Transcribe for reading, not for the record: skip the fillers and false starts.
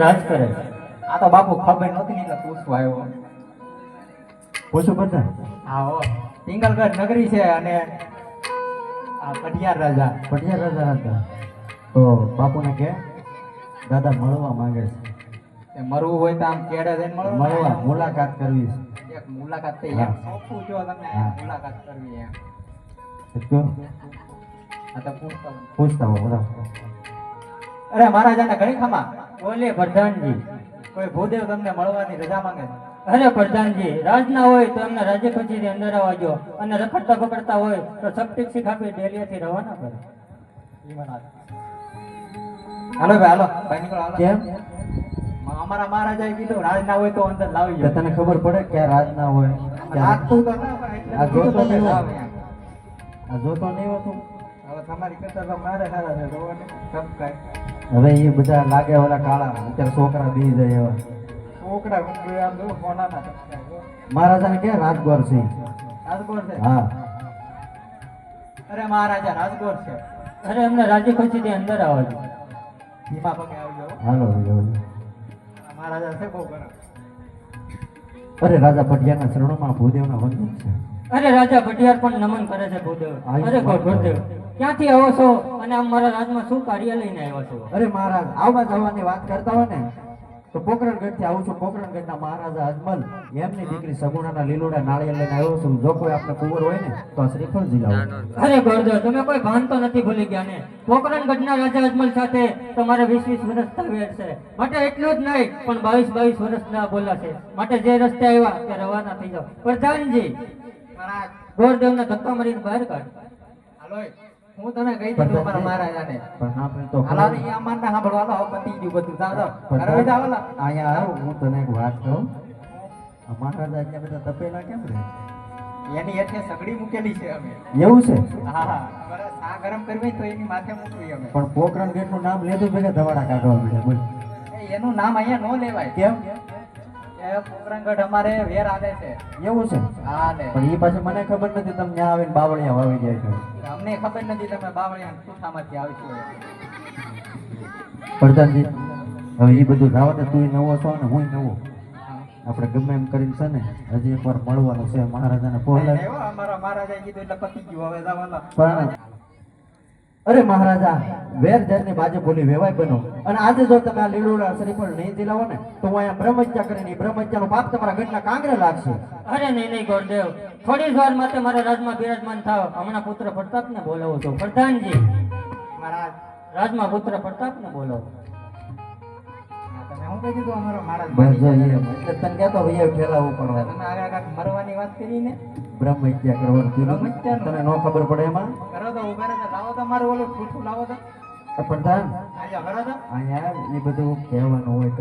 રાજ કરે. આ તો બાપુ ખબર નહોતી ને એટલે પૂછવા આવ્યો. પૂછો બધા. હા હો, પિંગલગઢ નગરી છે અને આ પઢિયાર રાજા. પટિયા રાજા હતા. તો બાપુને કે દાદા મળવા માંગે છે. એ મરવું હોય તો આમ કેડે જઈને મળવા મુલાકાત કરવી એક મુલાકાત થઈ હા. એમ સોંપું જો તમને હા. મુલાકાત કરવી એમ. છે તો આ તો પૂછતા પૂછતા હો બરાબર. અરે મહારાજાને ઘણી ખમા. બોલે પ્રધાનજી. કોઈ ભૂદેવ તમને મળવાની રજા માંગે છે. અરે પ્રધાનજી, રાજ ના હોય તો એમને રાજ્ય કચેરી અંદર આવજો અને રખડતા પકડતા હોય તો સપ્ટિક શીખ આપી ડેલિયાથી રવાના કરે. ઈ મહારાજ. હાલો ભાઈ હાલો ભાઈ નીકળો હાલો. કેમ અમારા મહારાજાએ કીધું રાજ ના હોય તો અંદર લાવી કે જાઓ. તને ખબર પડે કે આ રાજ ના હોય લાગતું તો ના પણ એટલે આ જોતો કીધું તમે નહીં લાવો હોય. એમ. આ જોતો નહીં હોતું. હવે તમારી કરતા તો મારે સારા છે જોવો ને સબ કાંઈ. હવે એ બધા લાગે ઓલા કાળા અત્યારે છોકરા બી જાય એવા. છોકરા ઊંઘે આમ જો સોનાના ટપકા જો. મહારાજાને કે રાજગોર છે. રાજકોટ છે. હા અરે મહારાજા રાજકોટ છે. અરે એમને રાજ્ય કચેરી અંદર આવજો. ધીમા પગે આવજો. હાલો હાલો. મહારાજા છે બહુ ગરમ. અરે રાજા પટિયાના શરણોમાં ભૂદેવના વંદન છે. અરે રાજા ભટિયાર પણ નમન કરે છે ભૂદેવ. આયુષ્માન અરે ગુરુદેવ, ક્યાંથી આવો છો અને આમ મારા રાજમાં શું કાર્ય લઈને આવ્યા છો? અરે મહારાજ આવવા જવાની વાત કરતા હોય ને તો પોકરણગઢ થી આવું છું. પોકરણગઢના મહારાજા અજમલ એમની દીકરી સગુણાના લીલોડા નાળિયેર લઈને આવ્યો છું. જો કોઈ આપણે કુંવર હોય ને તો આ શ્રીફળ જીલાવો. અરે ગુરુદેવ, તમે કોઈ ભાન તો નથી ભૂલી ગયા ને? પોકરણગઢના રાજા અજમલ સાથે તમારે 20-20 વર્ષ થયા છે. માટે એટલું જ નહીં પણ 22-22 વર્ષના બોલાશે. માટે જે રસ્તે આવ્યા તે રવાના થઈ જાઓ. પ્રધાનજી, મહારાજ ગોરદેવને ધક્કા મારીને બહાર કાઢ. હાલોય હું તને કહી દીધું અમારા મહારાજાને. પણ આપણે તો હાલો ને ઈ અમારને સાંભળો હાલો હવે પતી ગયું બધું જાઓ જાઓ. ઘરે જાઓ હાલો. અહીંયા આવો હું તને એક વાત કહું. આ મહારાજા એટલા બધા તપેલા કેમ રહે? એની હેઠે સગડી મૂકેલી છે અમે. એવું છે હા હા અમારે ચા ગરમ કરવી હોય તો એની માથે મૂકવી અમે. પણ પોકરણગઢનું નામ લીધું ભેગા ધવાડા કાઢવા મળ્યા બોલ. એનું નામ અહીંયા ન લેવાય. કેમ એ પોકરણગઢ અમારે વેર આવે છે. એવું છે? હા ને પણ એ પાછી મને ખબર નથી તમે ત્યાં આવીને બાવળિયા વાવી જાય છે. અમને ખબર નથી તમે બાવળિયા સુઠામાંથી આવશો એમ. પ્રધાનજી હવે એ બધું જવા દે. તું નવો છો ને હું નવો. હા. આપણે ગમે એમ કરીને છે ને હજી એકવાર મળવાનું છે મહારાજાને પહોંચાડ. એવો અમારા મહારાજાએ કીધું એટલે પતી ગયું હવે જાઓ હાલો. પણ અરે મહારાજા વેર ઝેરની બાજુ બોલી વેવાય બનો અને આજે જો તમે આ લીલોડા શ્રીફળ નહીં દિલાવો ને તો હું અહીંયા બ્રહ્મહત્યા કરીને બ્રહ્મહત્યાનું પાપ તમારા ગઢના કાંગરે લાગશે. અરે નહીં નહીં ગુરુદેવ, થોડી જ વાર માટે મારા રાજમાં બિરાજમાન થાવ. હમણાં પુત્ર પ્રતાપને બોલાવો છો. પ્રધાનજી, મહારાજ રાજમાં પુત્ર પ્રતાપને બોલાવો. હા, તમે શું કહી દીધું અમારો મહારાજ બસ માની જો ગયા. એમ. એટલે તને કહેતો ભાઈ એ ફેલાવવું પડે. તમે આગળ મરવાની વાત કરી ને બ્રહ્મહત્યા કરવાનું કીધું. બ્રહ્મહત્યાનું? તને ન ખબર પડે એમાં? કરો તો ઉભા રહેતા લાવો તો મારું ઓલું છૂઠું લાવો તો પ્રધાન અહીંયા કરો તો અહીંયા એ બધું કહેવાનું હોય.